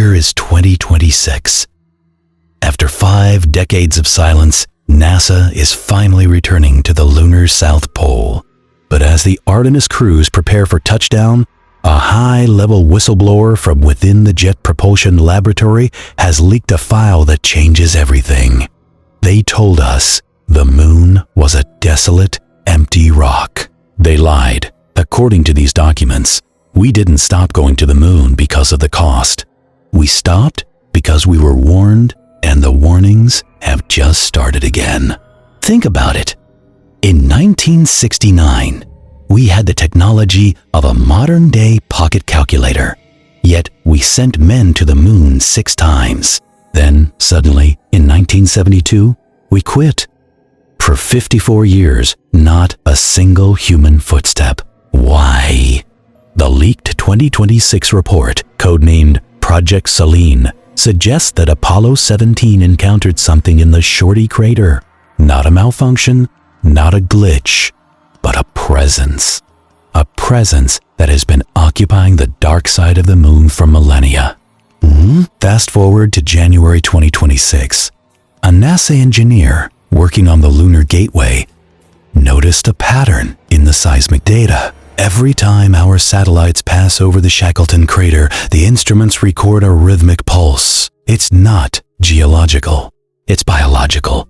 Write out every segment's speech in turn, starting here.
year is 2026. After 5 decades of silence, NASA is finally returning to the Lunar South Pole. But as the Artemis crews prepare for touchdown, a high-level whistleblower from within the Jet Propulsion Laboratory has leaked a file that changes everything. They told us the moon was a desolate, empty rock. They lied. According to these documents, we didn't stop going to the moon because of the cost. We stopped because we were warned, and the warnings have just started again. Think about it. In 1969, we had the technology of a modern-day pocket calculator. Yet we sent men to the moon 6 times. Then, suddenly, in 1972, we quit. For 54 years, not a single human footstep. Why? The leaked 2026 report, codenamed Project Selene, suggests that Apollo 17 encountered something in the Shorty crater. Not a malfunction, not a glitch, but a presence. A presence that has been occupying the dark side of the moon for millennia. Fast forward to January 2026. A NASA engineer working on the Lunar Gateway noticed a pattern in the seismic data. Every time our satellites pass over the Shackleton crater, the instruments record a rhythmic pulse. It's not geological, it's biological.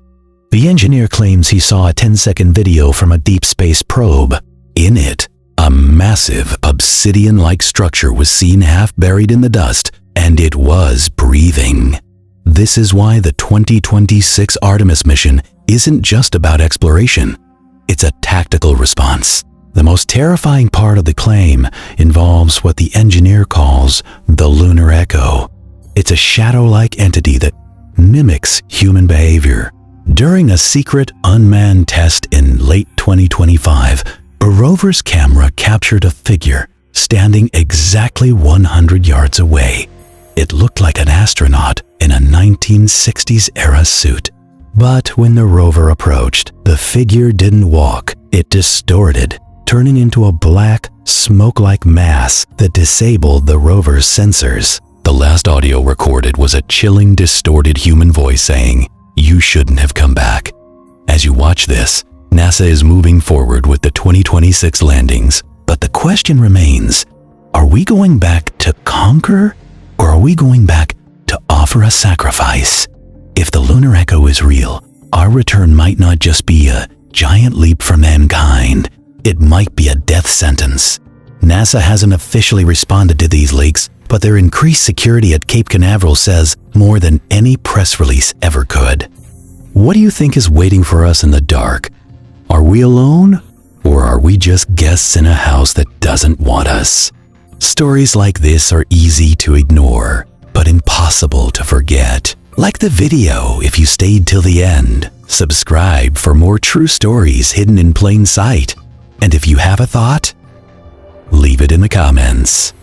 The engineer claims he saw a 10-second video from a deep space probe. In it, a massive obsidian-like structure was seen half buried in the dust, and it was breathing. This is why the 2026 Artemis mission isn't just about exploration. It's a tactical response. The most terrifying part of the claim involves what the engineer calls the lunar echo. It's a shadow-like entity that mimics human behavior. During a secret unmanned test in late 2025, a rover's camera captured a figure standing exactly 100 yards away. It looked like an astronaut in a 1960s-era suit. But when the rover approached, the figure didn't walk. It distorted, turning into a black, smoke-like mass that disabled the rover's sensors. The last audio recorded was a chilling, distorted human voice saying, "You shouldn't have come back." As you watch this, NASA is moving forward with the 2026 landings. But the question remains, are we going back to conquer, or are we going back to offer a sacrifice? If the lunar echo is real, our return might not just be a giant leap for mankind. It might be a death sentence. NASA hasn't officially responded to these leaks, but their increased security at Cape Canaveral says more than any press release ever could. What do you think is waiting for us in the dark? Are we alone, or are we just guests in a house that doesn't want us? Stories like this are easy to ignore, but impossible to forget. Like the video if you stayed till the end. Subscribe for more true stories hidden in plain sight. And if you have a thought, leave it in the comments.